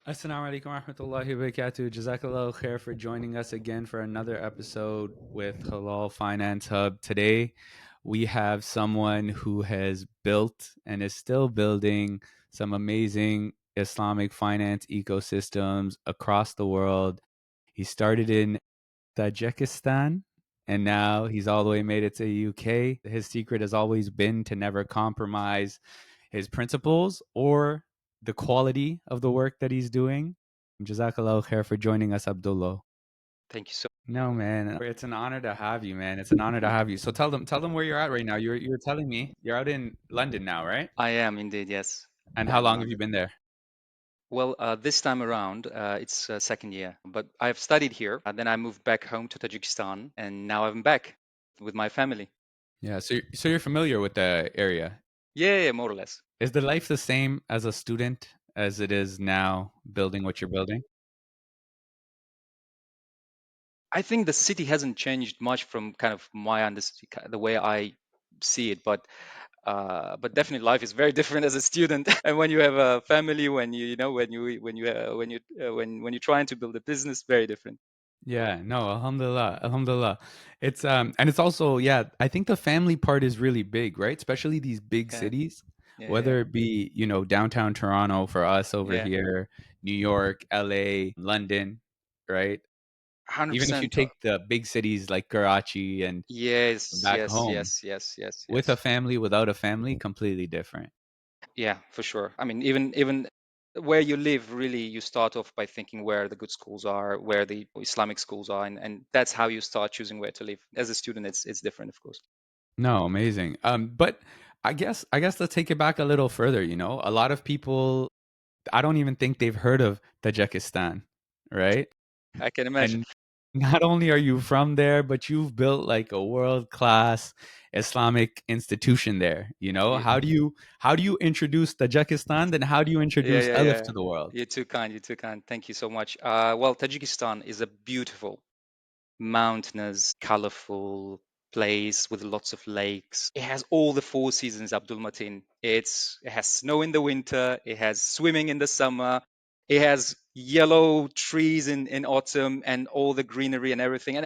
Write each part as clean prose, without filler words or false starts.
Assalamu alaikum wa rahmatullahi wa barakatuh. Jazakallah khair for joining us again for another episode with Halal Finance Hub. Today, we have someone who has built and is still building some amazing Islamic finance ecosystems across the world. He started in Tajikistan and now he's all the way made it to the UK. His secret has always been to never compromise his principles or the quality of the work that he's doing. Jazakallah khair for joining us, Abdullo. Thank you so. No, man, it's an honor to have you, man. It's an honor to have you. So tell them where you're at right now. You're telling me you're out in London now, right? I am indeed, yes. And I how am in long have you London. been there? Well, this time around, it's second year, but I've studied here. Then I moved back home to Tajikistan, and now I'm back with my family. Yeah, so you're familiar with the area. Yeah, yeah, more or less. Is the life the same as a student as it is now building what you're building? I think the city hasn't changed much from kind of my understanding, the way I see it, but definitely life is very different as a student. And when you have a family, when you're trying to build a business, very different. Yeah, no, alhamdulillah, alhamdulillah. It's and it's also, yeah, I think the family part is really big, right? Especially these big Yeah, cities, yeah, yeah, whether it be, downtown Toronto for us over yeah. here, New York, LA, London, right? Even if you 100%. take the big cities like Karachi and Yes, back yes, home, yes, yes, yes, with a yes. family, without a family, completely different. Yeah, for sure. I mean, even where you live, really, you start off by thinking where the good schools are, where the Islamic schools are, and that's how you start choosing where to live. As a student, it's different, of course. No, amazing. But I guess let's take it back a little further, A lot of people, I don't even think they've heard of Tajikistan, right? I can imagine. And not only are you from there, but you've built like a world-class Islamic institution there, Yeah, How do you introduce Tajikistan, then how do you yeah, introduce yeah, Alif yeah. to the world? You're too kind. You're too kind. Thank you so much. Well, Tajikistan is a beautiful mountainous, colorful place with lots of lakes. It has all the four seasons, Abdul Matin. It has snow in the winter, it has swimming in the summer, it has yellow trees in autumn and all the greenery and everything. And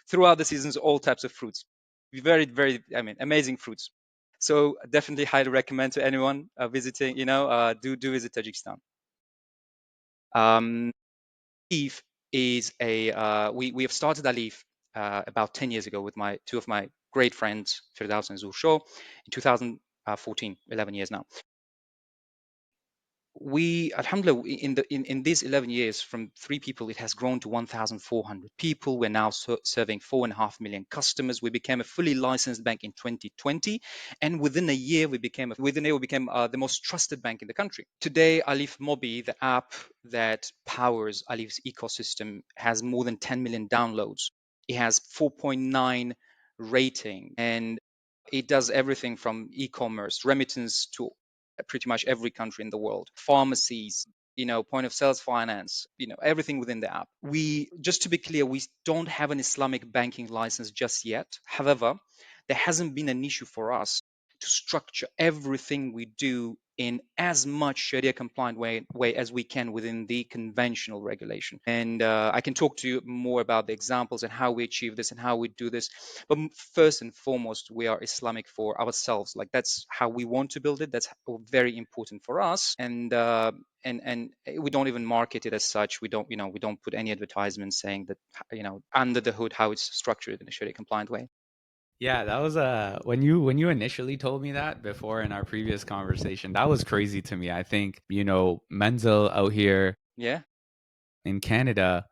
throughout the seasons, all types of fruits. Very, very, I mean, amazing fruits. So definitely highly recommend to anyone visiting, do visit Tajikistan. Um, Alif is we have started Alif about 10 years ago with my two of my great friends, Firdaus and Zusho, in 2014, 11 years now. We, alhamdulillah, in these 11 years, from three people, it has grown to 1,400 people. We're now serving 4.5 million customers. We became a fully licensed bank in 2020, and within a year we became the most trusted bank in the country. Today, Alif Mobi, the app that powers Alif's ecosystem, has more than 10 million downloads. It has 4.9 rating, and it does everything from e-commerce, remittance to pretty much every country in the world, pharmacies, point of sales finance, everything within the app. Just to be clear, we don't have an Islamic banking license just yet. However, there hasn't been an issue for us to structure everything we do in as much Sharia compliant way as we can within the conventional regulation. And I can talk to you more about the examples and how we achieve this and how we do this. But first and foremost, we are Islamic for ourselves. Like that's how we want to build it. That's very important for us. And we don't even market it as such. We don't put any advertisements saying that under the hood how it's structured in a Sharia compliant way. Yeah, that was when you initially told me that before in our previous conversation, that was crazy to me. I think, Menzel out here Yeah. in Canada,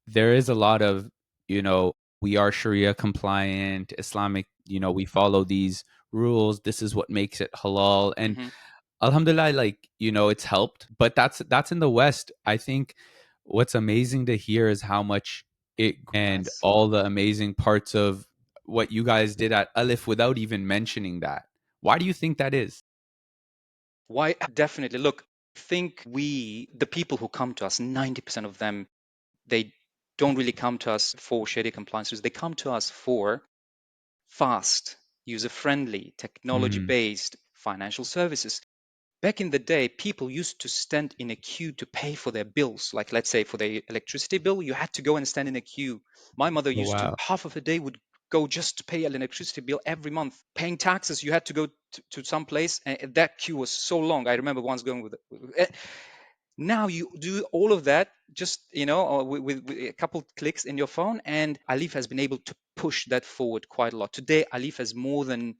there is a lot of, we are Sharia compliant, Islamic, we follow these rules. This is what makes it halal. And Hmm. alhamdulillah, like, it's helped. But that's in the West. I think what's amazing to hear is how much it and Nice. all the amazing parts of what you guys did at Alif without even mentioning that. Why do you think that is? Why? Definitely. Look, think the people who come to us, 90% of them, they don't really come to us for Sharia compliance. They come to us for fast, user friendly, technology Mm, based financial services. Back in the day, people used to stand in a queue to pay for their bills. Like, let's say for the electricity bill, you had to go and stand in a queue. My mother Oh, used to, wow. half of the day would go just to pay an electricity bill every month. Paying taxes, you had to go to some place, and that queue was so long. I remember once going now you do all of that just with a couple clicks in your phone, and Alif has been able to push that forward quite a lot. Today, Alif has more than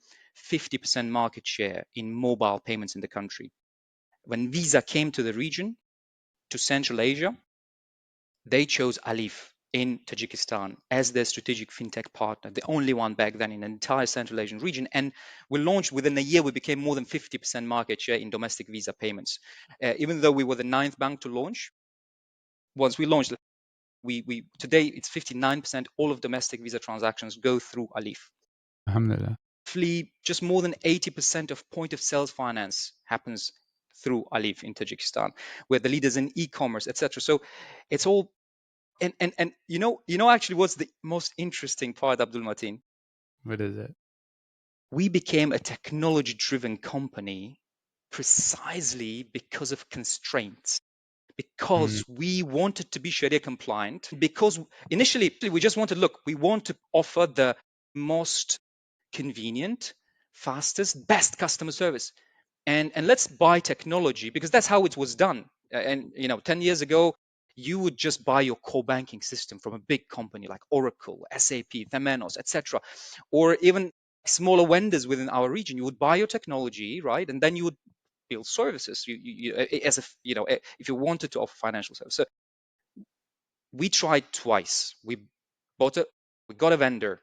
50% market share in mobile payments in the country. When Visa came to the region, to Central Asia, they chose Alif in Tajikistan as their strategic fintech partner, the only one back then in the entire Central Asian region. And we launched within a year, we became more than 50% market share in domestic Visa payments. Even though we were the ninth bank to launch, once we launched, we today it's 59% all of domestic Visa transactions go through Alif. Alhamdulillah. Roughly, just more than 80% of point of sales finance happens through Alif in Tajikistan. We're the leaders in e-commerce, etc. So it's all and actually what's the most interesting part, Abdul Matin? What is it? We became a technology driven company precisely because of constraints, Mm, because we wanted to be Sharia compliant, because initially we just wanted, look, we want to offer the most convenient, fastest, best customer service. And let's buy technology, because that's how it was done. And 10 years ago, you would just buy your core banking system from a big company like Oracle, SAP, Temenos, etc., or even smaller vendors within our region. You would buy your technology, right, and then you would build services. As if if you wanted to offer financial service. So we tried twice. Bought a, we got a vendor.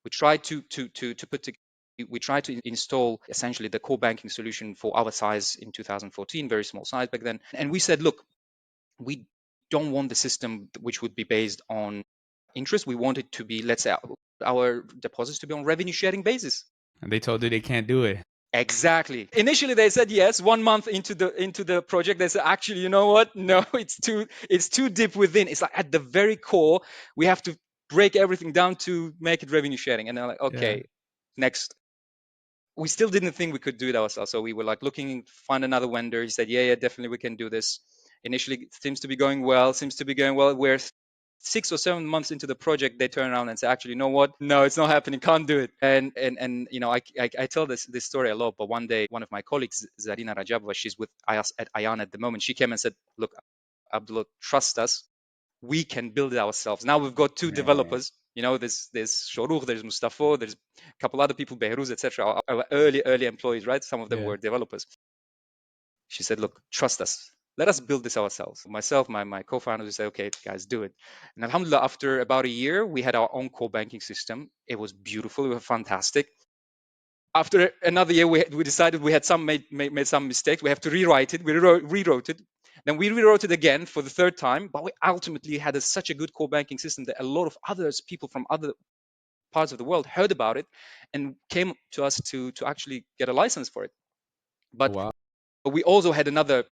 We tried to put together. We tried to install essentially the core banking solution for our size in 2014, very small size back then. And we said, look, we don't want the system which would be based on interest. We want it to be, let's say, our deposits to be on revenue sharing basis. and they told you they can't do it. Exactly. Initially, they said yes. 1 month into the project, they said, actually, you know what? No, it's too deep within. It's like at the very core, we have to break everything down to make it revenue sharing. And they're like, Yeah. okay, next. We still didn't think we could do it ourselves, so we were like looking, find another vendor. He said, yeah, definitely we can do this. Initially, it seems to be going well. Seems to be going well. We're 6 or 7 months into the project, they turn around and say, actually, you know what? No, it's not happening. Can't do it. And I tell this story a lot. But one day, one of my colleagues, Zarina Rajabova, she's with us at Ayan at the moment. She came and said, look, Abdullah, trust us. We can build it ourselves. Now we've got two Man. developers. There's Shoruh, there's Mustafa, there's a couple other people, Behruz, etc. Our early employees, right? Some of them Yeah. were developers. She said, look, trust us. Let us build this ourselves. Myself, my co-founders, said, okay, guys, do it. And alhamdulillah, after about a year, we had our own core banking system. It was beautiful. It was fantastic. After another year, we decided we had made some mistakes. We have to rewrite it. We rewrote it. Then we rewrote it again for the third time. But we ultimately had such a good core banking system that a lot of others, people from other parts of the world, heard about it and came to us to actually get a license for it. Oh, But wow. but we also had another,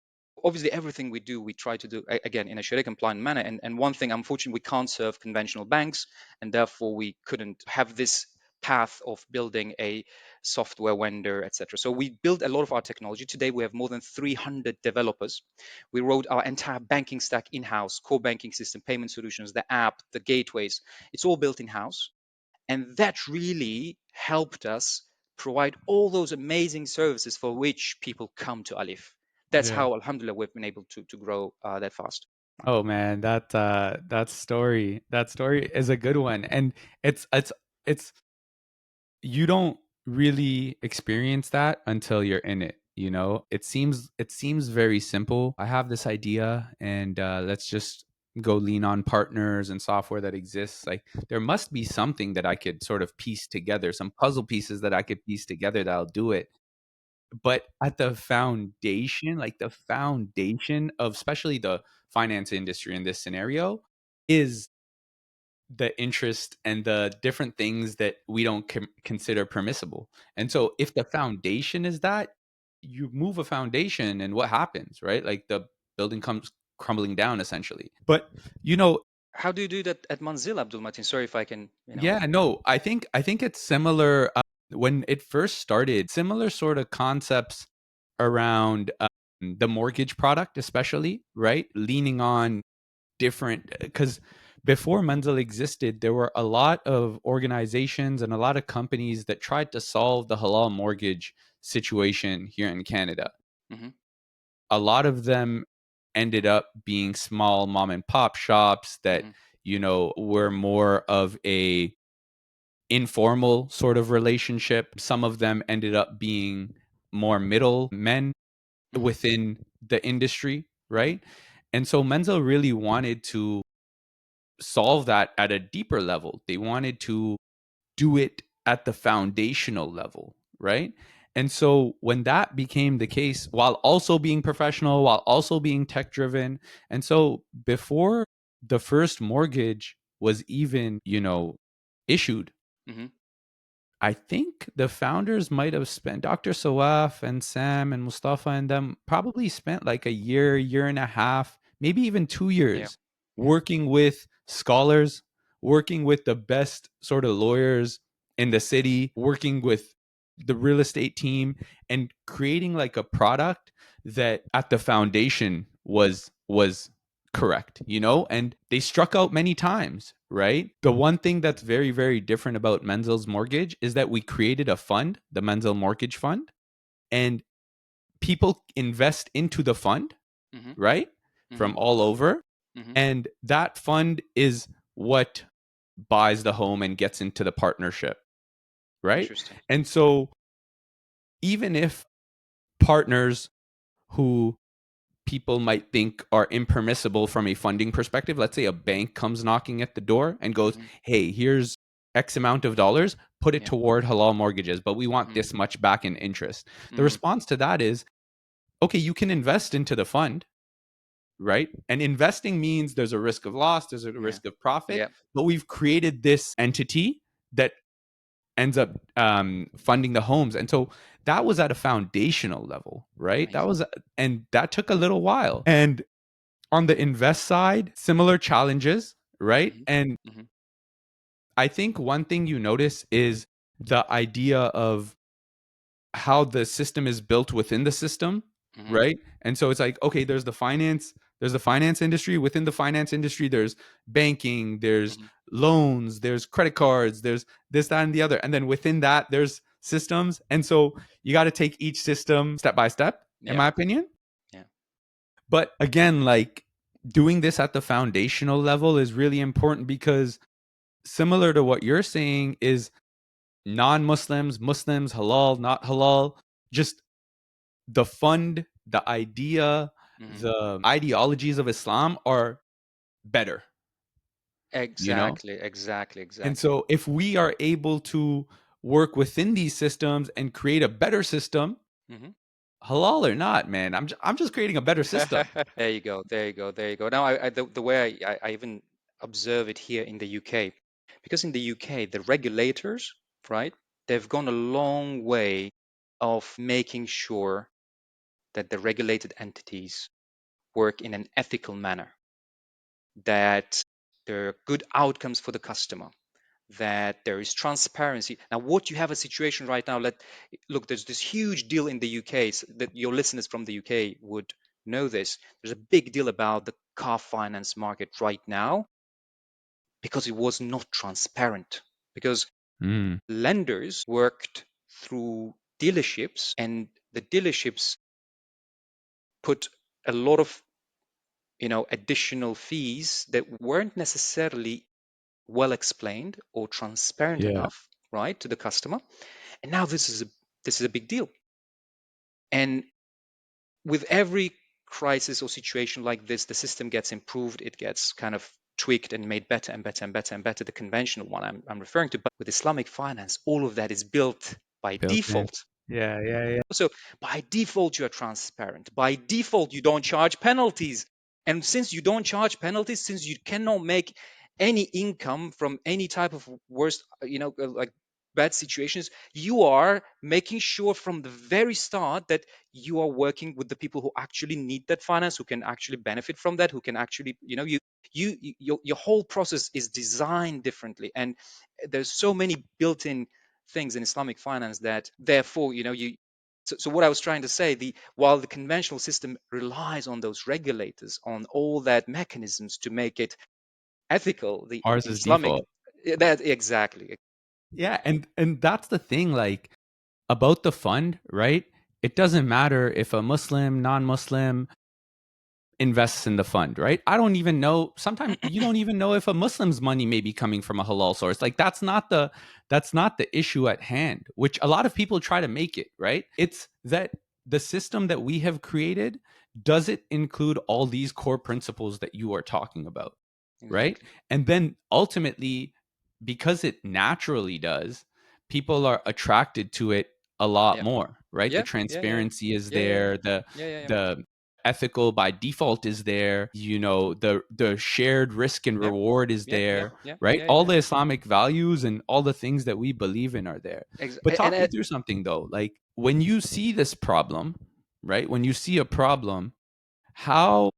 obviously everything we do, we try to do again in a Sharia compliant manner. And one thing, unfortunately, we can't serve conventional banks, and therefore we couldn't have this path of building a software vendor, etc. So we built a lot of our technology. Today we have more than 300 developers. We wrote our entire banking stack in-house, core banking system, payment solutions, the app, the gateways. It's all built in-house. And that really helped us provide all those amazing services for which people come to Alif. That's Yeah. how, alhamdulillah, we've been able to grow that fast. Oh man, that story is a good one. And it's you don't really experience that until you're in it, you know? It seems very simple. I have this idea and let's just go lean on partners and software that exists. Like there must be something that I could sort of piece together, some puzzle pieces that I could piece together that'll do it. But at the foundation, like the foundation of especially the finance industry in this scenario is the interest and the different things that we don't consider permissible. And so if the foundation is that, you move a foundation and what happens, right? Like the building comes crumbling down essentially. But you know, How do you do that at Manzil, Abdul Matin? Sorry if I can, yeah, no, I think it's similar when it first started, similar sort of concepts around the mortgage product, especially, right? Leaning on different, because before Menzel existed, there were a lot of organizations and a lot of companies that tried to solve the halal mortgage situation here in Canada. Mm-hmm. A lot of them ended up being small mom and pop shops that, Mm-hmm. were more of a informal sort of relationship. Some of them ended up being more middle men Mm-hmm. within the industry, Mm-hmm. right? And so Menzel really wanted to solve that at a deeper level. They wanted to do it at the foundational level, right? And so when that became the case, while also being professional, while also being tech driven, and so before the first mortgage was even, issued, Mm-hmm. I think the founders might have spent, Dr. Sawaf and Sam and Mustafa and them probably spent like a year, year and a half, maybe even two Yeah. years Yeah. working with scholars, working with the best sort of lawyers in the city, working with the real estate team and creating like a product that at the foundation was correct, and they struck out many times, right? The one thing that's very, very different about Menzel's Mortgage is that we created a fund, the Menzel Mortgage Fund, and people invest into the fund, Mm-hmm. right? Mm-hmm. From all over. Mm-hmm. And that fund is what buys the home and gets into the partnership, right? Interesting. And so even if partners who people might think are impermissible from a funding perspective. Let's say a bank comes knocking at the door and goes, Mm-hmm. "Hey, here's X amount of dollars, put it Yeah. toward halal mortgages, but we want Mm-hmm. this much back in interest." The Mm-hmm. response to that is, okay, you can invest into the fund, right? And investing means there's a risk of loss, there's a Yeah. risk of profit, Yeah. but we've created this entity that ends up funding the homes. And so that was at a foundational level, right? Amazing. And that took a little while. And on the invest side, similar challenges, right? Mm-hmm. And Mm-hmm. I think one thing you notice is the idea of how the system is built within the system, Mm-hmm. right? And so it's like, okay, there's the finance industry. Within the finance industry, there's banking, there's Mm-hmm. loans, there's credit cards, there's this, that, and the other. And then within that, there's systems. And so you got to take each system step by step, in Yeah. my opinion. Yeah. But again, like doing this at the foundational level is really important because similar to what you're saying is non-Muslims, Muslims, halal, not halal, just the fund, the idea, Mm-hmm. the ideologies of Islam are better, you know? Exactly. Exactly. And Exactly. so if we are able to work within these systems and create a better system, Mm-hmm. halal or not, man, I'm just creating a better system. There you go. There you go. There you go. Now, the way I even observe it here in the UK, because in the UK, the regulators, right, they've gone a long way of making sure that the regulated entities work in an ethical manner, that there are good outcomes for the customer, that there is transparency. Now, what you have a situation right now, look, there's this huge deal in the UK that your listeners from the UK would know this. There's a big deal about the car finance market right now because it was not transparent. Because Mm, lenders worked through dealerships, and the dealerships put a lot of additional fees that weren't necessarily well explained or transparent yeah, enough, right, to the customer. And now this is a big deal. And with every crisis or situation like this, the system gets improved, it gets kind of tweaked and made better and better and better and better, the conventional one I'm referring to. But with Islamic finance, all of that is built by built in. default. Yeah, yeah, yeah. So by default, you are transparent. By default, you don't charge penalties. And since you don't charge penalties, since you cannot make any income from any type of worst, like bad situations, you are making sure from the very start that you are working with the people who actually need that finance, who can actually benefit from that, who can actually, your whole process is designed differently. And there's so many built-in things in Islamic finance that therefore, you So what I was trying to say, while the conventional system relies on those regulators, on all that mechanisms to make it ethical, the Ours is Islamic, default. that exactly. Yeah, and that's the thing, like, about the fund, right? It doesn't matter if a Muslim, non-Muslim invests in the fund, right? I don't even know. Sometimes you don't even know if a Muslim's money may be coming from a halal source. Like, that's not the issue at hand, which a lot of people try to make it, right? It's that the system that we have created, does it include all these core principles that you are talking about, right? Exactly. And then ultimately, because it naturally does, people are attracted to it a lot Yeah. more, right? The Yeah. Yeah. Yeah. transparency is Yeah. Yeah. Yeah. there, the Yeah. Yeah. Yeah. the ethical by default is there, the shared risk and Yeah. reward is Yeah. Yeah. there, Yeah. right? Yeah. All Yeah. the Islamic values and all the things that we believe in are there. But And talk me through something though, like when you see this problem, right? When you see a problem, how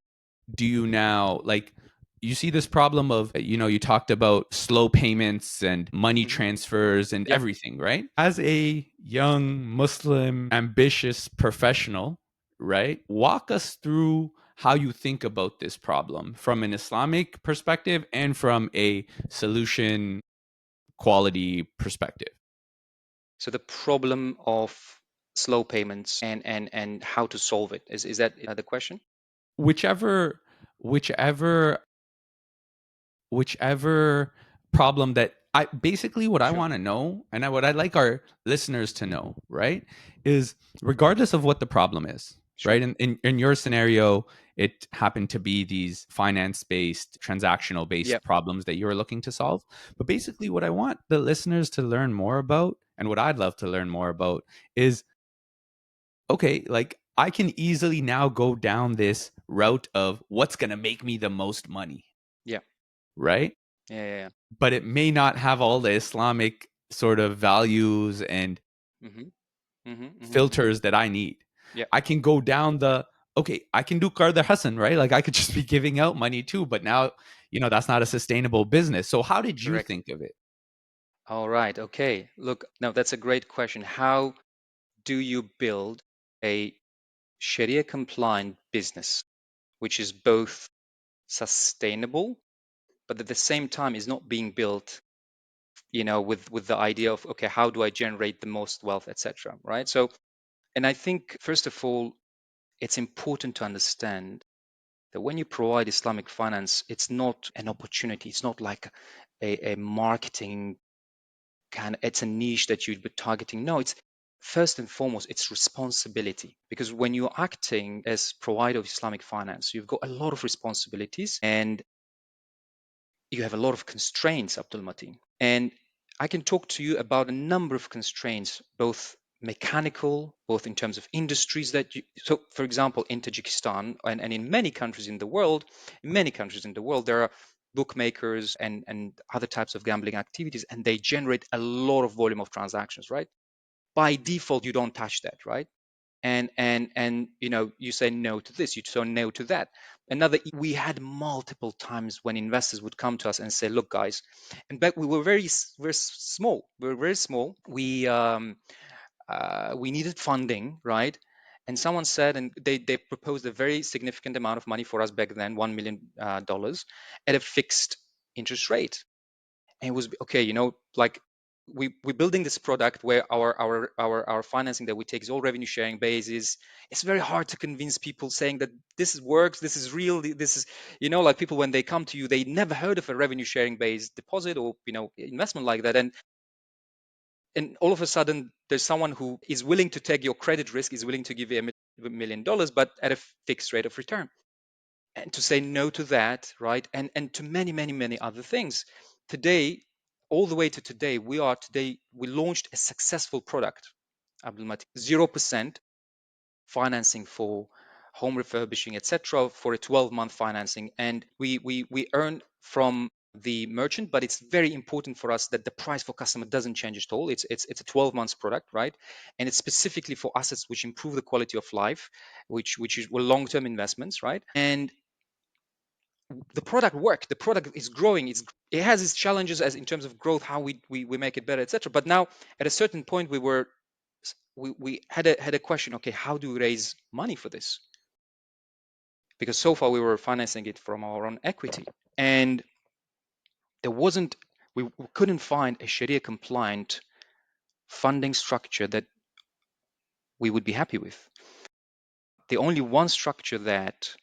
do you now, like, you see this problem of, you talked about slow payments and money mhm. transfers and Yeah. everything, right? As a young Muslim ambitious professional, right, walk us through how you think about this problem from an Islamic perspective and from a solution quality perspective. So the problem of slow payments and how to solve it, is that the question? Whichever whichever whichever problem that I basically, what I Sure. want to know, and what I'd like our listeners to know, right, is regardless of what the problem is, Sure. right? In your scenario, it happened to be these finance based, transactional Yeah. based problems that you were looking to solve. But basically, what I want the listeners to learn more about, and what I'd love to learn more about, is okay, like I can easily now go down this route of what's going to make me the most money, Yeah. right? Yeah. Yeah. Yeah. But it may not have all the Islamic sort of values and Mm-hmm. Mm-hmm. Mm-hmm. filters that I need. Yeah. I can go down the, okay, I can do Qard Hassan, right? Like I could just be giving out money too, but now, that's not a sustainable business. So how did you Correct. think of it? All right. Okay. Look, no, that's a great question. How do you build a Sharia compliant business, which is both sustainable, but at the same time is not being built, with the idea of, okay, how do I generate the most wealth, etc. Right. So, and I think, first of all, it's important to understand that when you provide Islamic finance, it's not an opportunity. It's not like a marketing it's a niche that you'd be targeting. No, it's first and foremost, it's responsibility. Because when you're acting as provider of Islamic finance, you've got a lot of responsibilities and you have a lot of constraints, Abdul Matin. And I can talk to you about a number of constraints, both mechanical, both in terms of industries so for example, in Tajikistan and in many countries in the world, there are bookmakers and other types of gambling activities, and they generate a lot of volume of transactions, right? By default, you don't touch that, right? And you say no to this, you say no to that. We had multiple times when investors would come to us and say, look guys, and back we were very small, we needed funding, right? And someone said, and they proposed a very significant amount of money for us back then, $1 million at a fixed interest rate. And it was okay, like we're building this product where our financing that we take is all revenue sharing basis. It's very hard to convince people saying that works, this is real, this is, like people, when they come to you, they never heard of a revenue sharing based deposit or investment like that. And all of a sudden there's someone who is willing to take your credit risk, is willing to give you $1 million, but at a fixed rate of return. And to say no to that, right? And to many, many, many other things. Today, all the way to today, we launched a successful product, Abdul Matin, 0% financing for home refurbishing, etc., for a 12-month financing. And we earn from the merchant, but it's very important for us that the price for customer doesn't change at all. It's a 12 months product, right? And it's specifically for assets which improve the quality of life, which is, well, long-term investments, right? And the product worked, the product is growing, it has its challenges as in terms of growth, how we make it better, etc. But now at a certain point we were we had a question. Okay, how do we raise money for this? Because so far we were financing it from our own equity, and there wasn't we couldn't find a Sharia compliant funding structure that we would be happy with. The only one structure that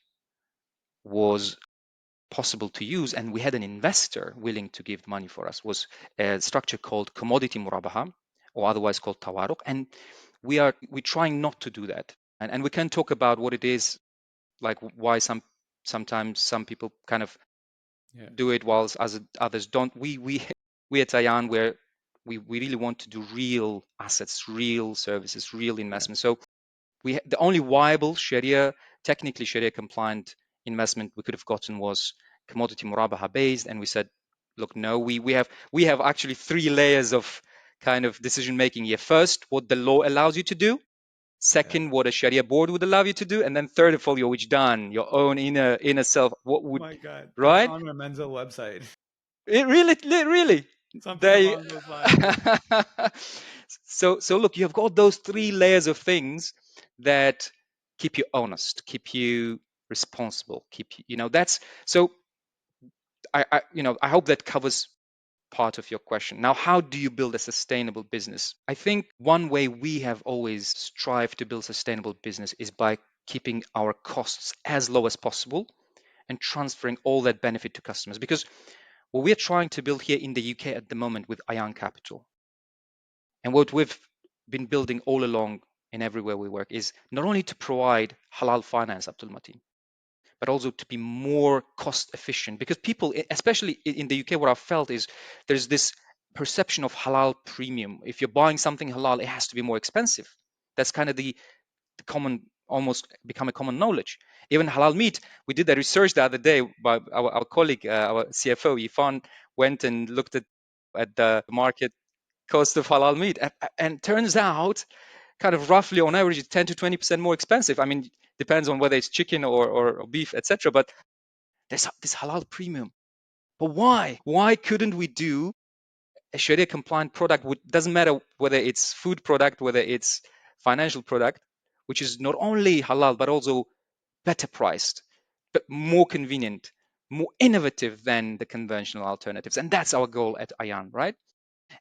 was possible to use, and we had an investor willing to give money for us, was a structure called commodity murabaha, or otherwise called tawaruq. And we're trying not to do that. And we can talk about what it is, like why sometimes some people kind of Yeah. do it whilst others don't. We at Ayan, where we really want to do real assets, real services, real Yeah. investment. So the only viable Sharia, technically Sharia compliant investment we could have gotten was commodity murabaha based, and we said, look, no, we have actually three layers of kind of decision making here. First, what the law allows you to do. Yeah. Second, what a Sharia board would allow you to do, and then third of all, your done, your own inner self. What Oh would my God. That's right? on our Menzel website. It really Something they. along those lines. Yeah. So look, you've got those three layers of things that keep you honest, keep you responsible, keep you, that's so. I hope that covers part of your question. Now, how do you build a sustainable business? I think one way we have always strived to build sustainable business is by keeping our costs as low as possible and transferring all that benefit to customers. Because what we're trying to build here in the UK at the moment with Ayan Capital, and what we've been building all along and everywhere we work, is not only to provide halal finance, Abdul Matin, but also to be more cost efficient. Because people, especially in the UK, what I've felt is there's this perception of halal premium. If you're buying something halal, it has to be more expensive. That's kind of the common, almost become a common knowledge. Even halal meat, we did a research the other day by our colleague, our CFO, Ifan, went and looked at the market cost of halal meat, and turns out kind of roughly on average it's 10 to 20% more expensive. I mean, depends on whether it's chicken or beef, etc. But there's this halal premium. But why couldn't we do a Sharia compliant product? Doesn't matter whether it's food product, whether it's financial product, which is not only halal but also better priced, but more convenient, more innovative than the conventional alternatives. And that's our goal at Ayan, right?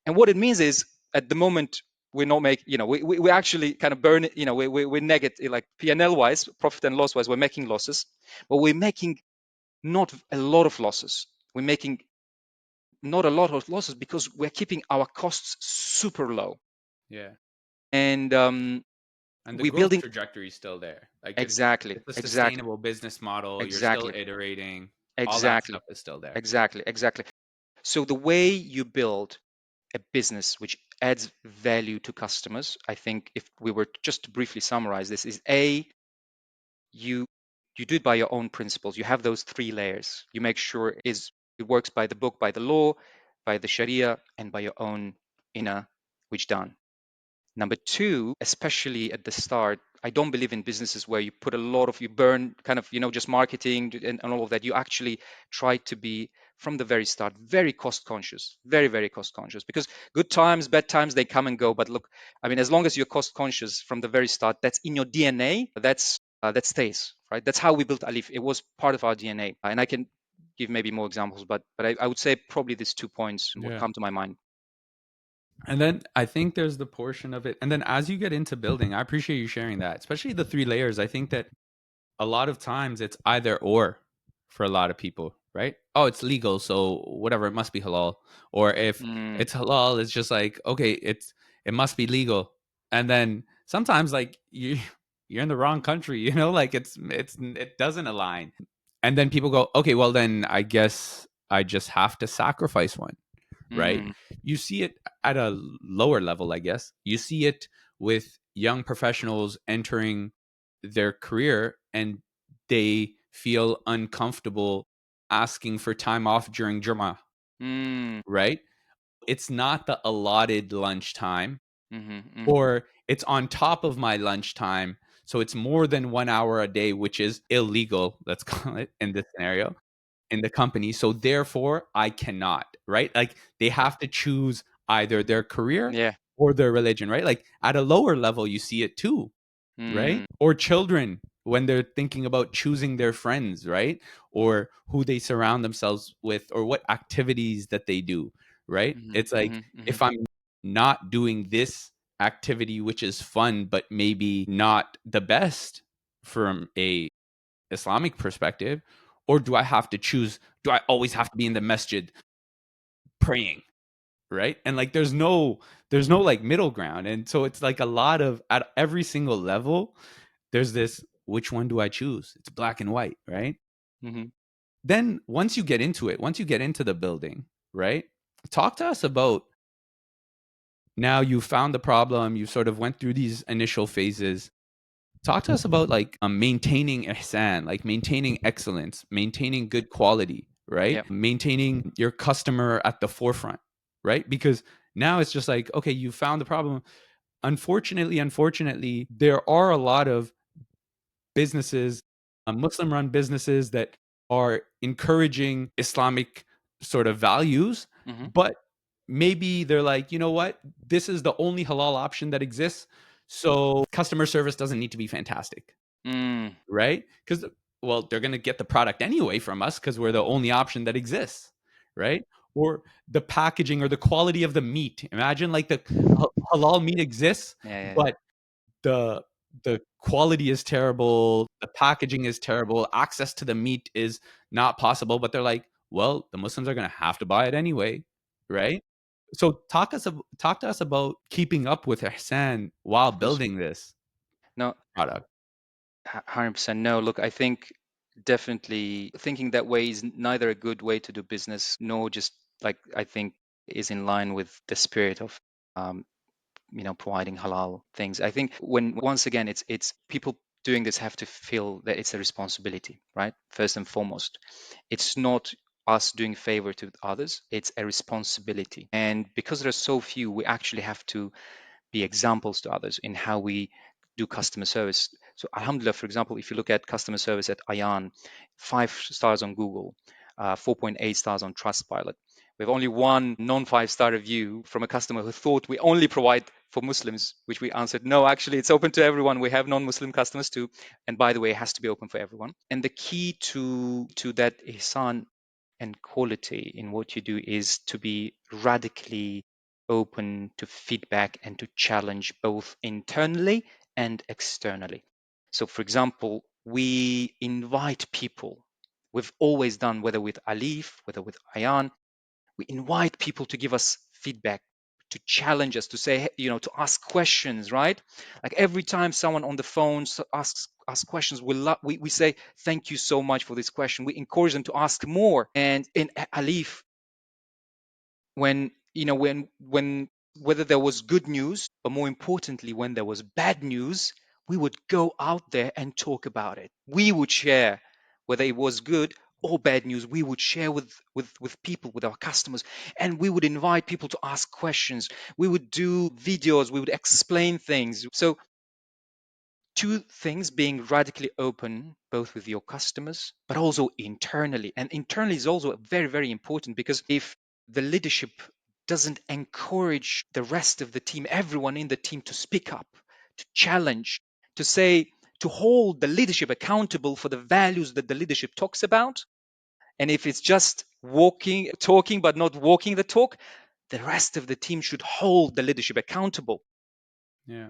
And what it means is, at the moment, we're not making, we actually kind of burn it, we're negative, like P&L wise, profit and loss wise, we're making losses, but we're making not a lot of losses. We're making not a lot of losses because we're keeping our costs super low. Yeah. And And the we're growth building. trajectory is still there. Like Exactly, it's a exactly, sustainable business model. You're still exactly, iterating. All that exactly, stuff is still there. exactly. So the way you build a business which adds value to customers, I think if we were just to briefly summarize this, is A, you you do it by your own principles. You have those three layers. You make sure it works by the book, by the law, by the Sharia, and by your own inner wijdan. Number two, especially at the start, I don't believe in businesses where you burn kind of, just marketing and all of that. You actually try to be from the very start very cost conscious, very, very cost conscious, because good times, bad times, they come and go. But look, I mean, as long as you're cost conscious from the very start, that's in your DNA, that stays, right? That's how we built Alif. It was part of our DNA. And I can give maybe more examples, but I would say probably these 2 points would Yeah. come to my mind. And then I think there's the portion of it. And then as you get into building, I appreciate you sharing that, especially the three layers. I think that a lot of times it's either or for a lot of people, right? Oh, it's legal, so whatever, it must be halal. Or if Mm, it's halal, it's just like, okay, it must be legal. And then sometimes like you're in the wrong country, like it doesn't align. And then people go, okay, well then I guess I just have to sacrifice one, right? mm, You see it at a lower level, I guess. You see it with young professionals entering their career and they feel uncomfortable asking for time off during Jummah, mm, right? It's not the allotted lunchtime, mhm. or it's on top of my lunchtime. So it's more than 1 hour a day, which is illegal, let's call it in this scenario, in the company. So therefore, I cannot, right? Like they have to choose either their career Yeah. or their religion, right? Like at a lower level, you see it too, right? Mm, Or children when they're thinking about choosing their friends, right? Or who they surround themselves with, or what activities that they do, right? mhm, It's like mhm, mhm, if I'm not doing this activity, which is fun, but maybe not the best from a Islamic perspective, or do I have to choose? Do I always have to be in the masjid praying, right? And like there's no like middle ground, and so it's like a lot of at every single level there's this, which one do I choose? It's black and white, right? mhm. Then once you get into it, once you get into the building, right? Talk to us about, now you found the problem, you sort of went through these initial phases. Talk to us about like maintaining ihsan, like maintaining excellence, maintaining good quality, right? Yeah. Maintaining your customer at the forefront, right? Because now it's just like, okay, you found the problem. Unfortunately, there are a lot of businesses, Muslim run businesses that are encouraging Islamic sort of values, Mhm. but maybe they're like, you know what? This is the only halal option that exists. So customer service doesn't need to be fantastic, Mm. right? Because, well, they're going to get the product anyway from us because we're the only option that exists, right? Or the packaging or the quality of the meat. Imagine like the halal meat exists, Yeah, yeah, yeah. but the the quality is terrible, the packaging is terrible, access to the meat is not possible, but they're like, well, the Muslims are going to have to buy it anyway, right? So talk to us about keeping up with ihsan while Of course. building this No, product. 100% no. Look, I think definitely thinking that way is neither a good way to do business, nor just like I think is in line with the spirit of um, providing halal things. I think when once again it's people doing this have to feel that it's a responsibility, right? First and foremost, it's not us doing favor to others, it's a responsibility. And because there are so few, we actually have to be examples to others in how we do customer service. So, Alhamdulillah, for example, if you look at customer service at Ayan, 5 stars on Google, 4.8 stars on Trustpilot. We have only one non 5 star review from a customer who thought we only provide for Muslims, which we answered, no, actually, it's open to everyone. We have non Muslim customers too. And by the way, it has to be open for everyone. And the key to that ihsan and quality in what you do is to be radically open to feedback and to challenge both internally and externally. So, for example, we invite people, we've always done, whether with Alif, whether with Ayan, we invite people to give us feedback, to challenge us, to say, to ask questions, right? Like every time someone on the phone asks questions, we say, thank you so much for this question. We encourage them to ask more. And in Alif, when whether there was good news, but more importantly when there was bad news, we would go out there and talk about it. We would share whether it was good or bad news. We would share with people, with our customers, and we would invite people to ask questions. We would do videos, we would explain things. So two things: being radically open both with your customers but also internally. And internally is also very, very important, because if the leadership doesn't encourage the rest of the team, everyone in the team, to speak up, to challenge, to say, to hold the leadership accountable for the values that the leadership talks about, and if it's just talking but not walking the talk, the rest of the team should hold the leadership accountable. Yeah.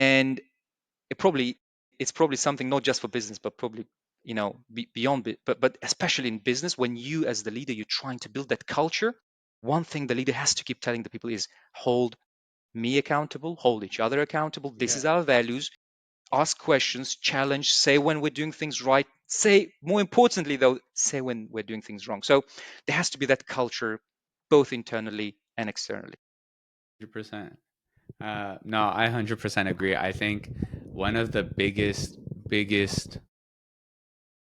And it probably it's probably something not just for business, but probably beyond it, but especially in business, when you as the leader, you're trying to build that culture. One thing the leader has to keep telling the people is, hold me accountable, hold each other accountable, this Yeah. is our values. Ask questions, challenge, say when we're doing things right, say, more importantly though, say when we're doing things wrong. So there has to be that culture, both internally and externally. 100%. No, I 100% agree. I think one of the biggest,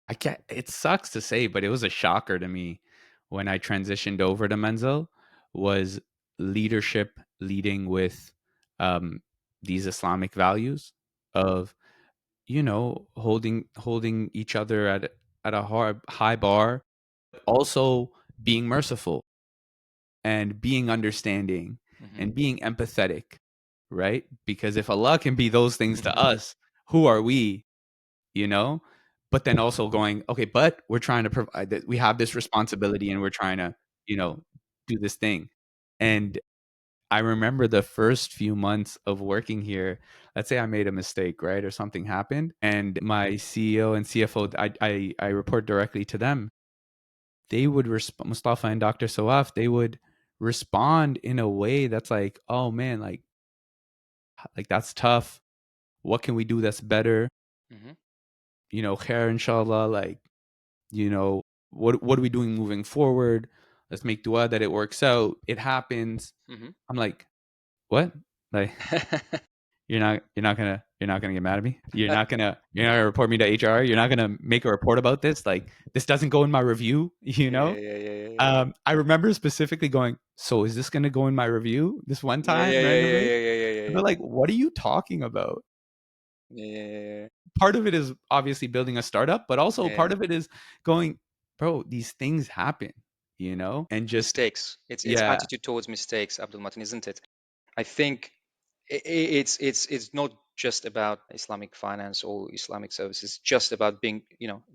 I can't, it sucks to say, but it was a shocker to me when I transitioned over to Menzel, was leadership leading with um, these Islamic values of, holding each other at a high bar, also being merciful and being understanding. Hmm. and being empathetic, right? Because if Allah can be those things to us, who are we, you know? But then also going, okay, but we're trying to provide that we have this responsibility and we're trying to, you know, do this thing. And I remember the first few months of working here, let's say I made a mistake, right? Or something happened and my CEO and CFO, I report directly to them. They would respond, Mustafa and Dr. Sawaf, they would respond in a way that's like, oh man, like that's tough. What can we do that's better? Hmm. Khair inshallah, like, what are we doing moving forward? Let's make dua that it works out. It happens. Hmm. I'm like, what? Like, you're not gonna get mad at me. You're not gonna report me to HR. You're not gonna make a report about this. Like, this doesn't go in my review. Yeah, yeah, yeah, yeah, yeah, yeah. I remember specifically going, so is this gonna go in my review this one Yeah, time yeah, yeah, yeah, randomly? yeah, yeah, yeah, And yeah, they're like, what are you talking about? yeah, yeah, yeah, Part of it is obviously building a startup, but also yeah, yeah. part of it is going, bro, these things happen, and just, Mistakes. It's yeah, attitude towards mistakes, Abdul Matin, isn't it? I think it's not just about Islamic finance or Islamic services, just about being,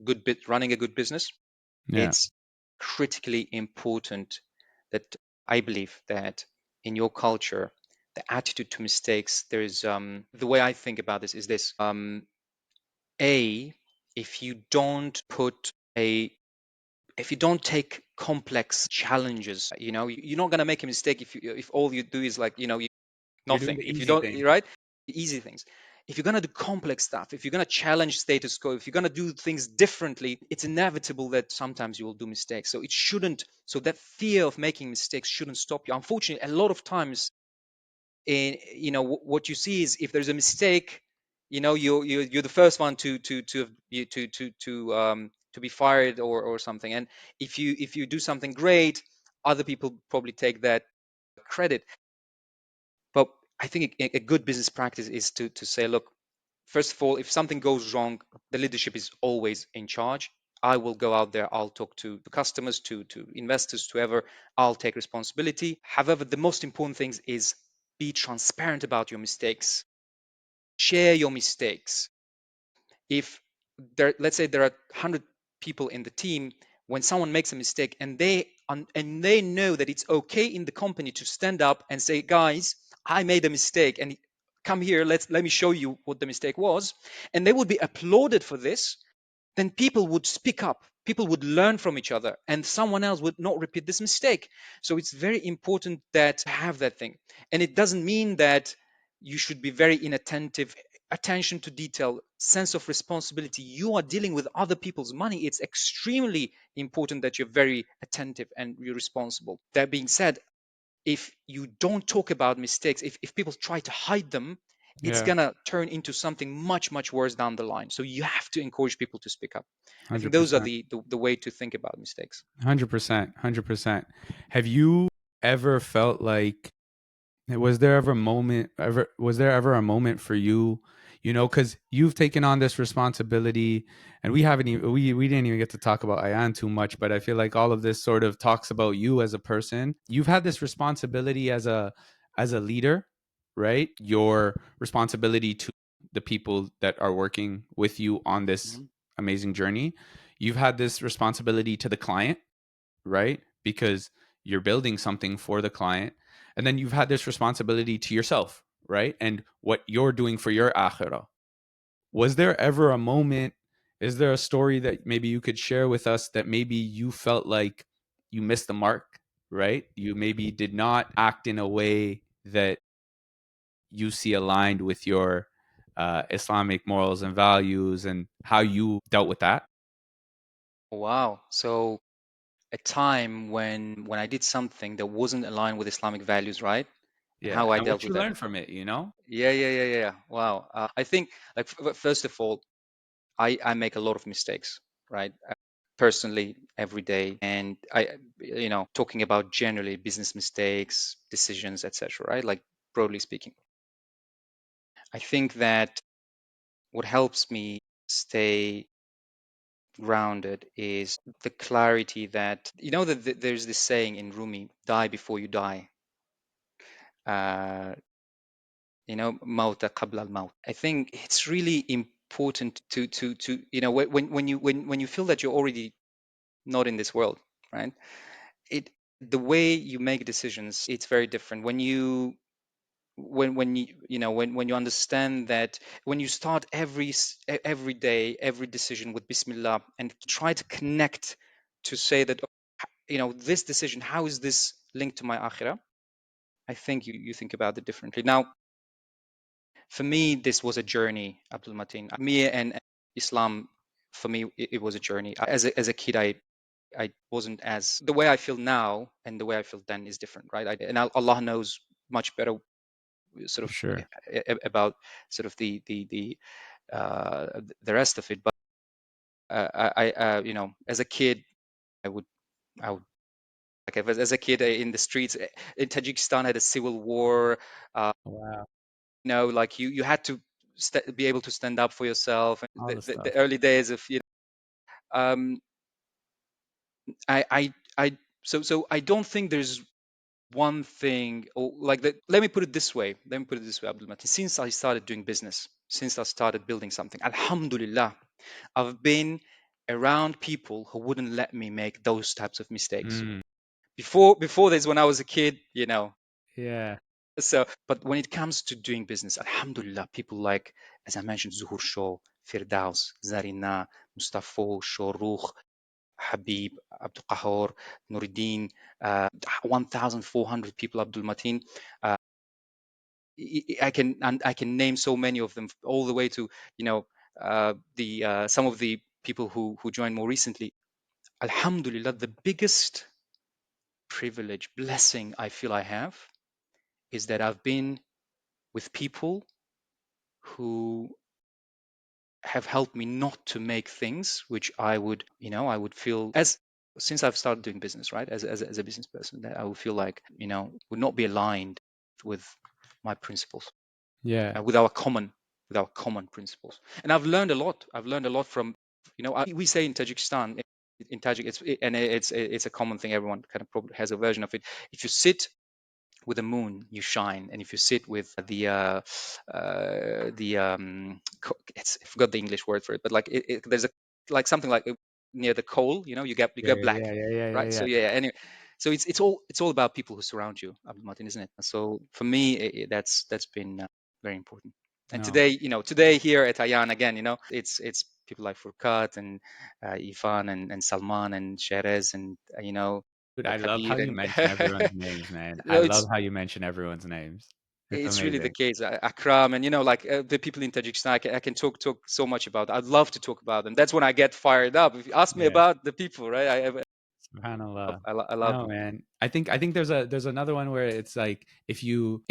good bit running a good business. yeah, It's critically important that I believe that in your culture, the attitude to mistakes, there is the way I think about this is this. A, if you don't put a if you don't take complex challenges, you're not going to make a mistake if all you do is, like, you're doing nothing. the If you easy don't, thing. right? Easy things. If you're going to do complex stuff, if you're going to challenge status quo, if you're going to do things differently, it's inevitable that sometimes you will do mistakes. So that fear of making mistakes shouldn't stop you. Unfortunately, a lot of times, what you see is, if there's a mistake, you're the first one to be fired, or something. And if you do something great, other people probably take that credit. But I think a good business practice is to say, look, first of all, if something goes wrong, the leadership is always in charge. I will go out there, I'll talk to customers, to investors, to whoever. I'll take responsibility. However, the most important thing is, be transparent about your mistakes, share your mistakes. If let's say there are 100 people in the team, when someone makes a mistake, and they know that it's okay in the company to stand up and say, guys, I made a mistake, and come here, let me show you what the mistake was, and they would be applauded for this, then people would speak up, people would learn from each other, and someone else would not repeat this mistake. So it's very important that have that thing. And it doesn't mean that you should be very inattentive, attention to detail, sense of responsibility. You are dealing with other people's money. It's extremely important that you're very attentive and you're responsible. That being said, if you don't talk about mistakes, if people try to hide them, it's Yeah, gonna turn into something much, much worse down the line. So you have to encourage people to speak up. I think those are 100%. the way to think about mistakes. 100%. 100%. Have you ever felt like, was there ever a moment for you, because you've taken on this responsibility, and we didn't even get to talk about Ayan too much, but I feel like all of this sort of talks about you as a person. You've had this responsibility as a leader, right? Your responsibility to the people that are working with you on this Mhm. amazing journey. You've had this responsibility to the client, right? Because you're building something for the client. And then you've had this responsibility to yourself, right? And what you're doing for your akhirah. Was there ever a moment, is there a story that maybe you could share with us that maybe you felt like you missed the mark, right? You maybe did not act in a way that you see aligned with your Islamic morals and values, and how you dealt with that? Wow. So a time when I did something that wasn't aligned with Islamic values, right? And Yeah. how I And dealt what with you that. learned from it? Yeah, yeah, yeah, yeah, yeah. Wow. I think, like, first of all, I make a lot of mistakes, right? Personally, every day, and talking about generally business mistakes, decisions, etc. Right? Like, broadly speaking, I think that what helps me stay grounded is the clarity that, that there's this saying in Rumi: "Die before you die." uh, mauta qabla al-maut. I think it's really important to when you feel that you're already not in this world, right? It The way you make decisions, it's very different when when you understand that when you start every day, every decision with Bismillah, and try to connect to say that, this decision, how is this linked to my akhirah? I think you think about it differently. Now, for me, this was a journey, Abdul Matin. Me and Islam, for me, it was a journey. As a kid, I wasn't as the way I feel now and the way I feel then is different, right? And Allah knows much better, sort For of sure. about sort of the rest of it. But as a kid, I would I would like as a kid in the streets in Tajikistan had a civil war. Uh, Wow. like you had to be able to stand up for yourself. All the The stuff. early days of um, I so I don't think there's one thing, or like that. Let me put it this way. Let me put it this way, Abdul Mati. Since I started doing business, since I started building something, Alhamdulillah, I've been around people who wouldn't let me make those types of mistakes. Mm, Before this, when I was a kid, yeah. so, but when it comes to doing business, Alhamdulillah, people like, as I mentioned, Zuhur Show, Firdaus, Zarina, Mustafa, Shorukh, Habib, Abdul Qahor, Nuruddin, 1,400 people, Abdul Matin. Uh, I can name so many of them, all the way to the some of the people who joined more recently. Alhamdulillah, the biggest privilege, blessing I feel I have is that I've been with people who have helped me not to make things which I would feel as since I've started doing business, right? As a business person, that I would feel like, would not be aligned with my principles, Yeah. with our common principles. And I've learned a lot. I've learned a lot from, we say in Tajikistan, in Tajik, it's a common thing. Everyone kind of probably has a version of it. If you sit with the moon, you shine, and if you sit with I forgot the English word for it, but like there's a like something like near the coal, you Yeah. get Yeah. black, Yeah. Yeah. Yeah. Yeah. right? So Yeah. yeah, anyway, so it's all about people who surround you, Abdul Martin, isn't it? So for me, that's been very important. And No. today here at Ayan again, it's people like Furkat and Ifan and Salman and Sherez and Dude, I love how Kabir you and mention everyone's names, man. I no, love it's how you mention everyone's names. It's it's really the amazing. case. Akram and like the people in Tajikistan, I can talk so much about. I'd love to talk about them. That's when I get fired up. If you ask me Yeah. about the people, right? Subhanallah. I love No, them. man. I think there's another one where it's like if you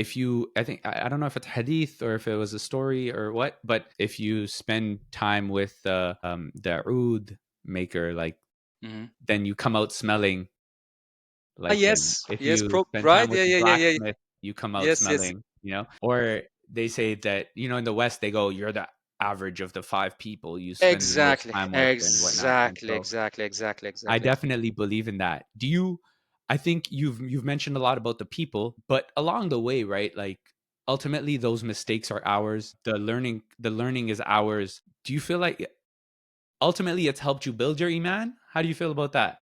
I don't know if it's hadith or if it was a story or what, but if you spend time with the oud maker, like Hmm. then you come out smelling like him. Yes, If yes, you spend time right? with Yeah, the yeah, yeah, yeah. blacksmith, you come out Yes, yes. smelling. Or they say that, in the West, they go, you're the average of the five people you spend the most Exactly, time with and whatnot. And exactly, so exactly, exactly, I exactly. definitely believe in that. I think you've mentioned a lot about the people, but along the way, right? Like ultimately those mistakes are ours. The learning is ours. Do you feel like ultimately it's helped you build your iman? How do you feel about that?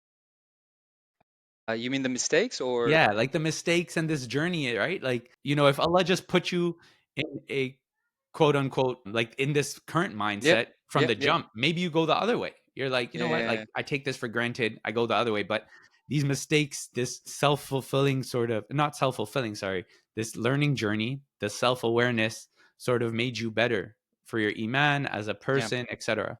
You mean the mistakes or? Yeah, like the mistakes and this journey, right? Like, if Allah just put you in a quote unquote, like in this current Yep, mindset from yep, the yep. jump, maybe you go the other way. You're like, you know what? Like Yeah, I take this for granted. I go the other way, but these mistakes, this self-fulfilling sort of, not self-fulfilling, sorry, this learning journey, the self-awareness sort of made you better for your iman as a yeah. person, etc.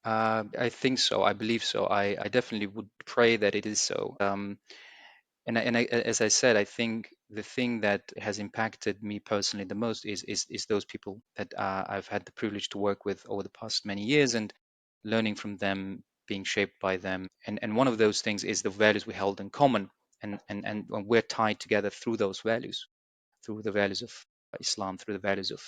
I think so. I believe so. I definitely would pray that it is so. As I said, I think the thing that has impacted me personally the most is those people that I've had the privilege to work with over the past many years, and learning from them, being shaped by them. And one of those things is the values we held in common, and we're tied together through those values, through the values of Islam, through the values of,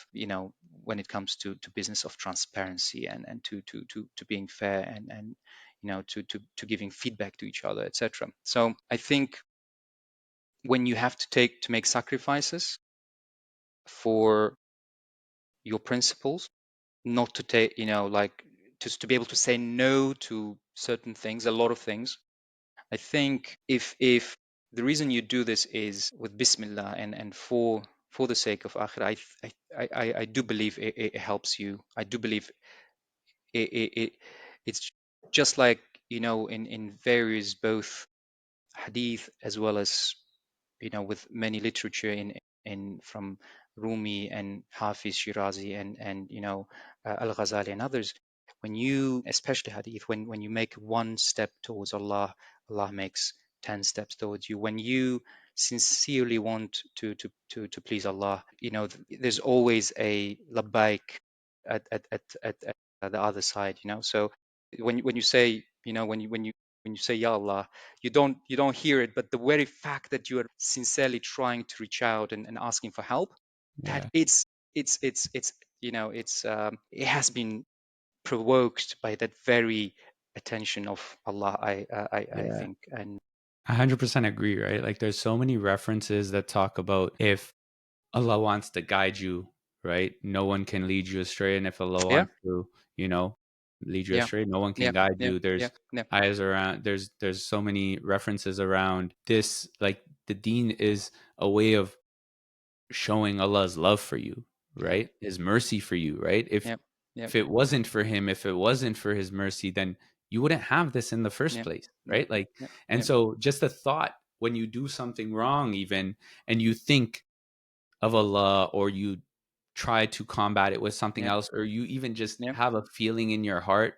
when it comes to business, of transparency, and to being fair, and to giving feedback to each other, etc. So I think when you have to make sacrifices for your principles, not to take, like, just to be able to say no to certain things, a lot of things. I think if the reason you do this is with Bismillah and for the sake of Akhirah, I do believe it helps you. I do believe it it's just like, in various both hadith as well as, with many literature in from Rumi and Hafiz Shirazi and Al Ghazali and others. When you, especially hadith, when you make one step towards Allah, Allah makes 10 steps towards you. When you sincerely want to please Allah, there's always a labbaik at the other side. So when you say, when you say Ya Allah, you don't hear it, but the very fact that you are sincerely trying to reach out and asking for help, that Yeah. it's it has been provoked by that very attention of Allah. I Yeah. think. And 100% agree, right? Like there's so many references that talk about if Allah wants to guide you, right? No one can lead you astray. And if Allah yeah, wants to, you know, lead you yeah, astray, no one can yeah, guide yeah, you. yeah, There's yeah, ayahs around, there's so many references around this. Like the deen is a way of showing Allah's love for you, yeah, right? His mercy for you, right? yeah, yeah, If it wasn't for him, if it wasn't for his mercy, then you wouldn't have this in the first yeah, place, yeah, right? Like, yeah, and yeah, so just the thought when you do something wrong, even, and you think of Allah, or you try to combat it with something yeah, else, or you even just yeah, have a feeling in your heart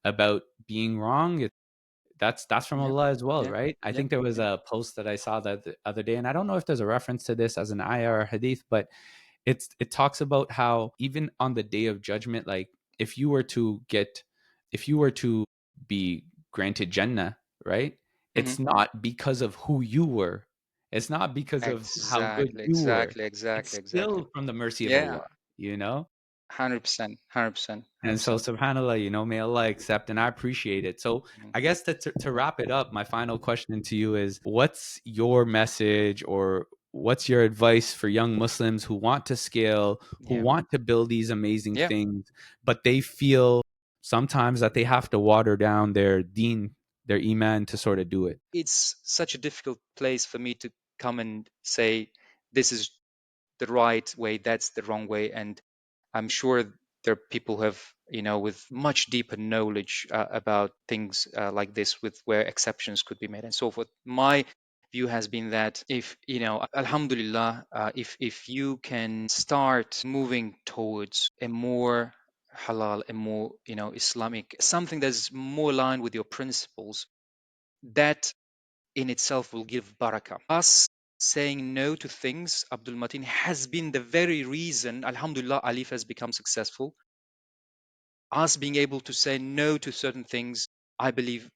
about being wrong, that's from yeah, Allah as well, yeah, right? I yeah, think there was yeah. a post that I saw the other day, and I don't know if there's a reference to this as an ayah or hadith, but it talks about how even on the day of judgment, like if you were to get if you were to be granted Jannah, right? Hmm. It's not because of who you were. It's not because of how good Exactly, you were. exactly, It's exactly, exactly. still from the mercy of Yeah, Allah, you know? 100%, 100%, And so 100%. subhanallah, may Allah accept, and I appreciate it. So I guess to wrap it up, my final question to you is what's your message, or what's your advice for young Muslims who want to scale, who Yeah, want to build these amazing yeah. things, but they feel sometimes that they have to water down their deen, their iman to sort of do it? It's such a difficult place for me to come and say this is the right way, that's the wrong way. And I'm sure there are people who have, with much deeper knowledge about things like this, with where exceptions could be made and so forth. My view has been that if, Alhamdulillah, if you can start moving towards a more halal, a more, Islamic, something that's more aligned with your principles, that in itself will give barakah. Us saying no to things, Abdul Matin, has been the very reason, Alhamdulillah, Alif has become successful. Us being able to say no to certain things, I believe,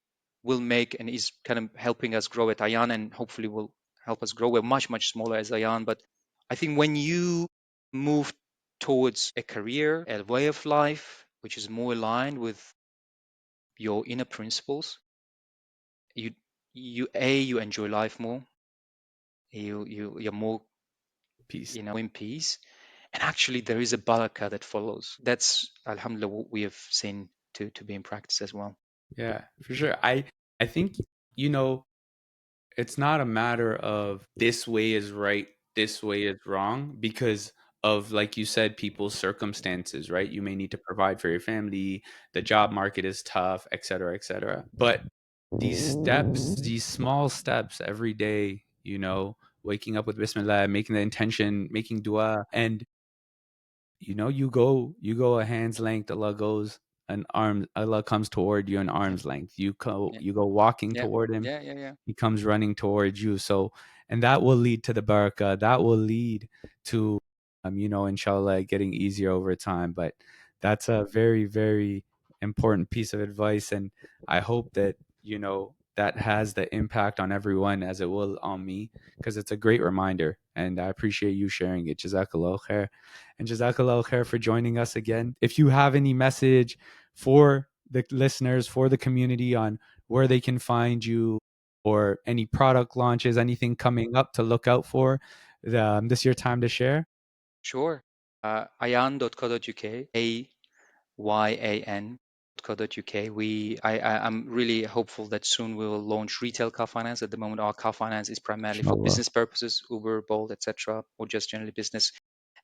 will make and is kind of helping us grow at Ayan, and hopefully will help us grow. We're much, much smaller as Ayan, but I think when you move towards a career, a way of life, which is more aligned with your inner principles, you you enjoy life more, you're more, Peace. in peace. And actually there is a barakah that follows. That's alhamdulillah what we have seen to be in practice as well. Yeah, for sure. I think you know it's not a matter of this way is right, this way is wrong, because of, like you said, people's circumstances, right? You may need to provide for your family, the job market is tough, et cetera, et cetera. But these steps, these small steps every day, waking up with Bismillah, making the intention, making dua, and you go a hand's length, Allah goes an arm, Allah comes toward you an Yeah, arm's length. You go yeah, you go walking yeah, toward him, yeah, yeah, yeah. he comes running towards you. So, and that will lead to the barakah. That will lead to, inshallah, getting easier over time. But that's a very, very important piece of advice. And I hope that, that has the impact on everyone as it will on me, because it's a great reminder. And I appreciate you sharing it. Jazakallah khair. And Jazakallah khair for joining us again. If you have any message for the listeners, for the community on where they can find you, or any product launches, anything coming up to look out for? This your time to share? Sure. Ayan.co.uk, Ayan.co.uk. I'm really hopeful that soon we will launch retail car finance. At the moment, our car finance is primarily for Inshallah. business purposes, Uber, Bolt, etc., or just generally business.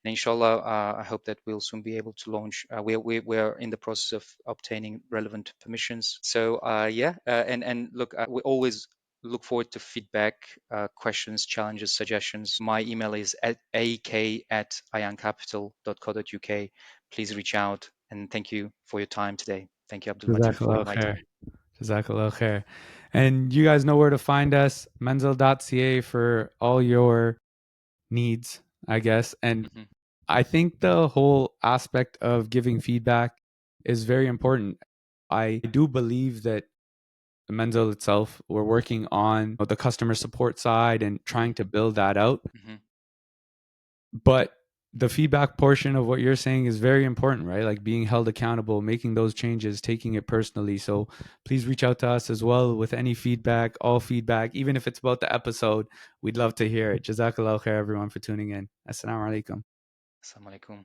And inshallah, I hope that we'll soon be able to launch. We're in the process of obtaining relevant permissions. So yeah, and look, we always look forward to feedback, questions, challenges, suggestions. My email is at ak@ayancapital.co.uk. Please reach out, and thank you for your time today. Thank you, Abdul Matin, for Jazakallah inviting khair. me. Jazakallah khair. And you guys know where to find us, menzel.ca, for all your needs, I guess. And Mhm, I think the whole aspect of giving feedback is very important. I do believe that Menzel itself, we're working on the customer support side and trying to build that out. mhm. But the feedback portion of what you're saying is very important, right? Like being held accountable, making those changes, taking it personally. So please reach out to us as well with any feedback, all feedback, even if it's about the episode. We'd love to hear it. Jazakallah khair, everyone, for tuning in. Assalamu alaikum. Assalamu alaikum.